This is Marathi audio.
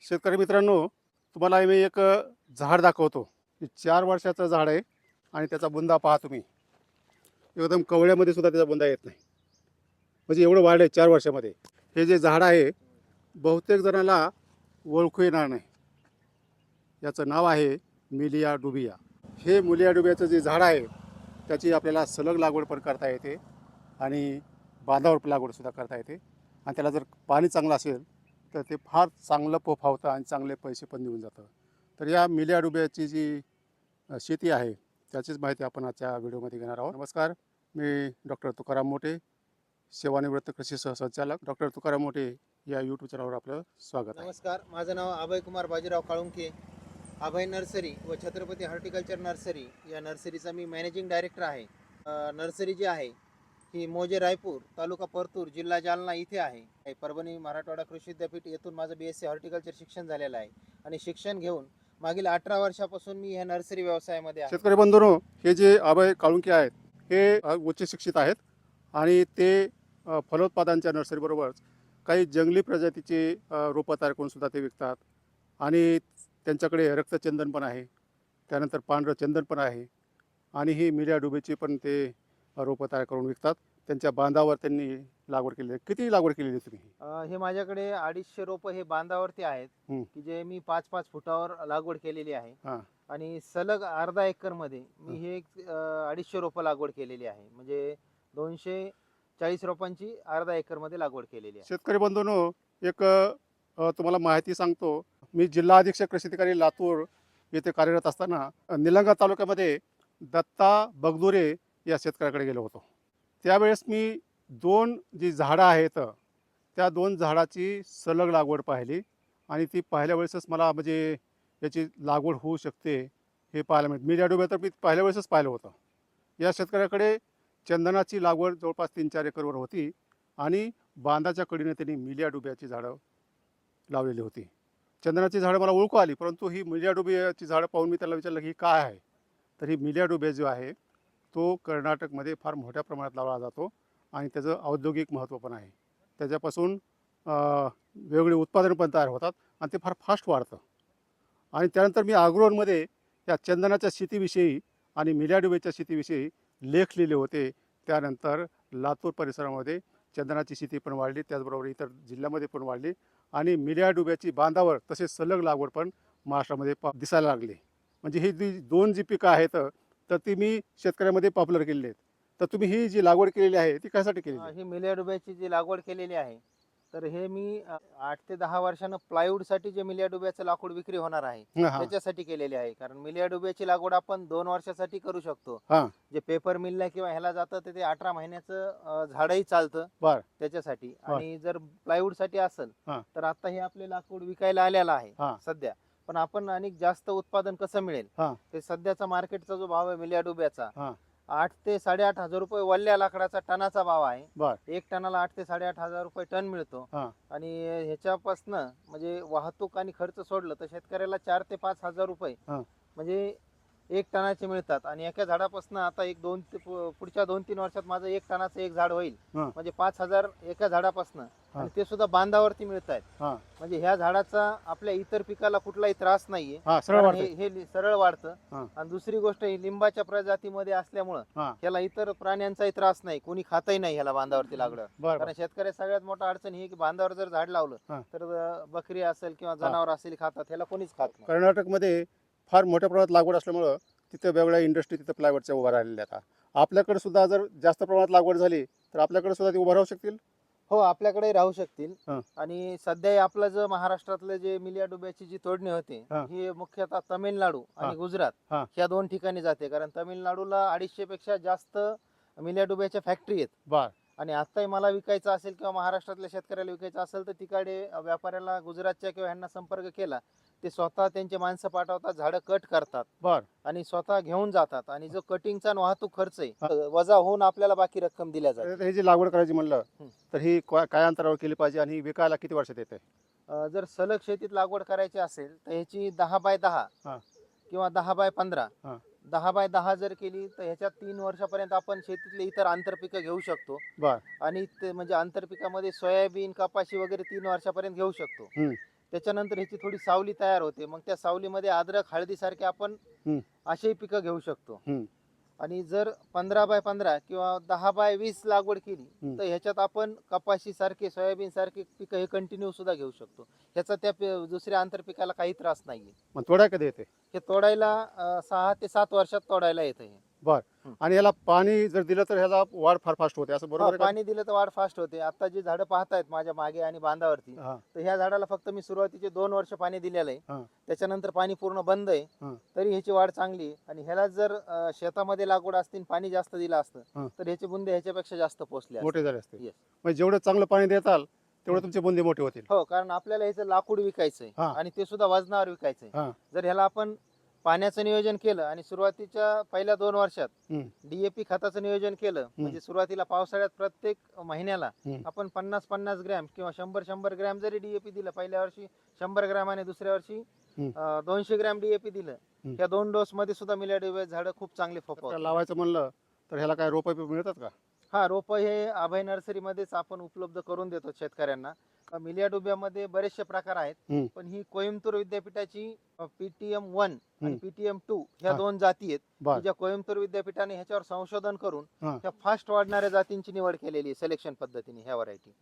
शेतकरी मित्रांनो, तुम्हाला मी एक झाड दाखवतो. हे 4 वर्षाचं झाड आहे आणि त्याचा बुंदा पहा तुम्ही. एकदम कवळ्यामध्ये सुद्धा त्याचा बुंदा येत नाही. म्हणजे एवढं वाढलं आहे 4 वर्षामध्ये. हे जे झाड आहे, बहुतेक जणांना ओळखू येणार नाही. याचं नाव आहे मिलिया डुबिया. हे मिलिया डुबियाचं जे झाड आहे, त्याची आपल्याला सलग लागवड पण करता येते आणि बांधावर लागवडसुद्धा करता येते. आणि त्याला जर पाणी चांगलं असेल तर ते फार चांगलं फोफावतं आणि चांगले पैसे पण देऊन जातं. तर या मिलिया डुबियाची जी शेती आहे त्याचीच माहिती आपण आजच्या व्हिडिओमध्ये घेणार आहोत. नमस्कार, मी डॉक्टर तुकाराम मोठे, सेवानिवृत्त कृषी सहसंचालक. डॉक्टर तुकाराम मोठे या यूट्यूब चॅनलवर आपलं स्वागत आहे. नमस्कार, माझं नाव अभय कुमार बाजीराव काळुंके. अभय नर्सरी व छत्रपती हॉर्टिकल्चर नर्सरी या नर्सरीचा मी मॅनेजिंग डायरेक्टर आहे. नर्सरी जी आहे ही मोजे रायपूर, तालुका परतूर, जिल्हा जालना इथे आहे. परभणी मराठवाडा कृषी विद्यापीठ येथून माझं BSc हॉर्टिकल्चर शिक्षण झालेलं आहे आणि शिक्षण घेऊन मागील 18 वर्षापासून मी ह्या नर्सरी व्यवसायामध्ये आहे. शेतकरी बंधूंनो, हे जे अभय काळुंके आहेत हे उच्च शिक्षित आहेत आणि ते फलोत्पादनाच्या नर्सरीबरोबरच काही जंगली प्रजातीचे रोपं तयार करून सुद्धा ते विकतात. आणि त्यांच्याकडे रक्तचंदन पण आहे, त्यानंतर पांढरं चंदन पण आहे आणि ही मिलिया डुबियाची पण ते रोपं तयार करून विकतात. त्यांच्या बांधावर त्यांनी लागवड केलेली आहे. किती लागवड केलेली आहे तुम्ही? हे माझ्याकडे 250 रोपं हे बांधावरती आहेत हं. की जे मी 5-5 फुटावर लागवड केलेली आहे. हां. आणि सलग अर्धा एकर मध्ये मी हे 250 रोपं लागवड केलेली आहे. म्हणजे 240 रोपांची अर्धा एकर मध्ये लागवड केलेली आहे. शेतकरी बंधूंनो, एक तुम्हाला माहिती सांगतो. मी जिल्हा अधीक्षक कृषी अधिकारी लातूर येथे कार्यरत असताना निलंगा तालुक्यामध्ये दत्ता बगदुरे या शेतकऱ्याकडे गेलो होतो. त्यावेळेस मी 2 जी झाडं आहेत त्या 2 झाडाची सलग लागवड पाहिली आणि ती पाहिल्या वेळेसच मला म्हणजे याची लागवड होऊ शकते हे पाहायला मिळतं. मिलिया डुबिया तर मी पहिल्या वेळेसच पाहिलं होतं. या शेतकऱ्याकडे चंदनाची लागवड जवळपास 3-4 एकरवर होती आणि बांधाच्या कडीने त्यांनी मिलिया डुबियाची झाडं लावलेली होती. चंदनाची झाडं मला ओळखू आली, परंतु ही मिलिया डुबियाची झाडं पाहून मी त्याला विचारलं की ही काय आहे? तर ही मिलिया डुबिया जो आहे तो कर्नाटकमध्ये फार मोठ्या प्रमाणात लावला जातो आणि त्याचं औद्योगिक महत्त्व पण आहे. त्याच्यापासून वेगवेगळे उत्पादनं पण तयार होतात आणि ते फार फास्ट वाढतं. आणि त्यानंतर मी आग्रोवनमध्ये या चंदनाच्या शेतीविषयी आणि मिलिया डुबियाच्या शेतीविषयी लेख लिहिले होते. त्यानंतर लातूर परिसरामध्ये चंदनाची शेती पण वाढली, त्याचबरोबर इतर जिल्ह्यामध्ये पण वाढली आणि मिलिया डुबियाची बांधावर तसेच सलग लागवड पण महाराष्ट्रामध्ये दिसायला लागली. म्हणजे ही जी 2 जी पिकं आहेत तर ती मी शेतकऱ्यामध्ये पॉप्युलर केलेली आहेत. तर तुम्ही ही जी लागवड केलेली आहे ती कशासाठी केलेली आहे? ही मिलिया डुबियाची जी लागवड केलेली आहे तर हे मी 8 ते 10 वर्षानं प्लायवूडसाठी जे मिलिया डुबियाचं लाकूड विक्री होणार आहे हां, हां. त्याच्यासाठी केलेली आहे. कारण मिलिया डुबियाची लागवड आपण 2 वर्षासाठी करू शकतो. हां. जे पेपर मिलला किंवा ह्याला जातं तर ते 18 महिन्याचं झाडही चालतं बरं. त्याच्यासाठी. बरं. आणि जर प्लायवूडसाठी असेल हां. तर आता हे आपले लाकूड विकायला आलेलं आहे हां. सध्या. पण आपण आणि जास्त उत्पादन कसं मिळेल हां. ते सध्याचा मार्केटचा जो भाव आहे मिलिया डुबियाचा हां. 8 ते 8.5 हजार रुपये वल्ल्या लाकडाचा टनाचा भाव आहे. बरं. 1 टनाला 8 ते 8.5 हजार रुपये टन मिळतो. हां. आणि ह्याच्यापासनं म्हणजे वाहतूक आणि खर्च सोडलं तर शेतकऱ्याला 4 ते 5 हजार रुपये हां. म्हणजे 1 टनाचे मिळतात. आणि एका झाडापासून आता पुढच्या 2-3 वर्षात माझं 1 टनाचं एक झाड होईल. हां. म्हणजे 5,000 एका झाडापासून. हां. आणि ते सुद्धा बांधावरती मिळत आहेत. हां. म्हणजे ह्या झाडाचा आपल्या इतर पिकाला कुठलाही त्रास नाहीये. हां. सरळ कारण वाढतं. हे सरळ वाढतं. हां. आणि दुसरी गोष्ट ही लिंबाच्या प्रजातीमध्ये असल्यामुळं हां. ह्याला इतर प्राण्यांचाही त्रास नाही, कोणी खातही नाही ह्याला बांधावरती लागलं. बरं. कारण शेतकऱ्याची सगळ्यात मोठा अडचण ही की बांधावर जर झाड लावलं हां. तर बकरी असेल किंवा जनावर असेल खातात, ह्याला कोणीच खात नाही. कर्नाटकमध्ये फार मोठ्या प्रमाणात लागवड असल्यामुळं तिथे वेगवेगळ्या इंडस्ट्री तिथे प्लायवूडच्या उभ्या राहिलेल्या आहेत. आपल्याकडे सुद्धा जर जास्त प्रमाणात लागवड झाली तर आपल्याकडे सुद्धा ती उभं राहू शकतील. हो, आपल्याकडे राहू शकतील. हां. आणि सध्या आपलं जे महाराष्ट्रातलं जे मिलिया डुबियाची जी तोडणी होते हां. ही मुख्यतः तमिळनाडू आणि हां. गुजरात हां. ह्या 2 ठिकाणी जाते. कारण तमिळनाडूला 250 पेक्षा जास्त मिलिया डुबियाच्या फॅक्टरी आहेत. बरं. आणि आत्ताही मला विकायचं असेल किंवा महाराष्ट्रातल्या शेतकऱ्याला विकायचं असेल तर तिकडे व्यापाऱ्याला गुजरातच्या किंवा ह्यांना संपर्क केला ते स्वतः त्यांचे माणसं पाठवतात, झाडं कट करतात बरं. आणि स्वतः घेऊन जातात. आणि जो कटिंगचा आणि वाहतूक खर्च आहे हां. वजा होऊन आपल्याला बाकी रक्कम दिल्या जाते. तर ही जी लागवड करायची म्हणलं हं. तर ही काय अंतरावर केली पाहिजे आणि ही विकायला किती वर्षात येते? जर सलग शेतीत लागवड करायची असेल तर ह्याची 10x10 हां. किंवा 10x15 हां. 10x10 जर केली तर ह्याच्यात 3 वर्षापर्यंत आपण शेतीतले इतर आंतरपिकं घेऊ शकतो. बरं. आणि ते म्हणजे आंतरपिकामध्ये सोयाबीन, कपाशी वगैरे 3 वर्षापर्यंत घेऊ शकतो. हं. त्याच्यानंतर ह्याची थोडी सावली तयार होते, मग त्या सावलीमध्ये अद्रक हळदीसारखे आपण हम्म. असेही पिकं घेऊ शकतो. हम्म. आणि जर 15 बाय 15 किंवा 10 बाय 20 लागवड केली हम्म. तर ह्याच्यात आपण कपाशी सारखे सोयाबीन सारखे पिकं हे कंटिन्यू सुद्धा घेऊ शकतो. ह्याचा त्या दुसऱ्या आंतरपिकाला काही त्रास नाहीये. मग तोडाय कधी येते? हे तोडायला 6 ते 7 वर्षात तोडायला येतं हे. आणि याला पाणी जर दिलं तर ह्याचा वाढ फार फास्ट होते, असं बरोबर हा, आहे का? पाणी दिलं तर वाढ फास्ट होते. आता जी झाडं पाहतायत माझ्या मागे आणि बांधावरती, हा. तर ह्या झाडाला फक्त मी सुरुवातीचे 2 वर्ष पाणी दिलेलं हा. आहे. त्याच्यानंतर पाणी पूर्ण बंद आहे. हा. तरी ह्याची वाढ चांगली आहे. आणि ह्याला जर शेतामध्ये लागवड असती पाणी जास्त दिलं हा. असतं तर ह्याचे बुंदे ह्याच्यापेक्षा जास्त पोचले असते. मोठे झाले असते. Yes. म्हणजे जेवढं चांगलं पाणी देताल तेवढे तुमचे बुंदे मोठे होतील. हो, कारण आपल्याला ह्याचं लाकूड विकायचंय हा. आणि ते सुद्धा वजनावर विकायचंय. हा. जर ह्याला आपण पाण्याचं नियोजन केलं आणि सुरुवातीच्या पहिल्या 2 वर्षात हम्म. DAP खताचं नियोजन केलं, म्हणजे सुरुवातीला पावसाळ्यात प्रत्येक महिन्याला हम्म. आपण 50-50 ग्रॅम किंवा 100-100 ग्रॅम जरी DAP दिलं, पहिल्या वर्षी 100 ग्रॅम आणि दुसऱ्या वर्षी 200 ग्रॅम DAP दिलं, या 2 डोस मध्ये सुद्धा मिलिया झाडं खूप चांगले तर फोफावतात. लावायचं म्हणलं तर ह्याला काय रोपं मिळतात का? हा, रोपं हे अभय नर्सरीमध्येच आपण उपलब्ध करून देतो शेतकऱ्यांना. मिलिया डुबियामध्ये बरेचसे प्रकार आहेत, हम्म. पण ही कोइंबतूर विद्यापीठाची PTM 1 आणि PTM 2 ह्या हा. 2 जाती आहेत, बर. की ज्या कोइंबतूर विद्यापीठाने ह्याच्यावर संशोधन करून हा. त्या फास्ट वाढणाऱ्या जातींची निवड केलेली आहे सिलेक्शन पद्धतीने ह्या व्हरायटी.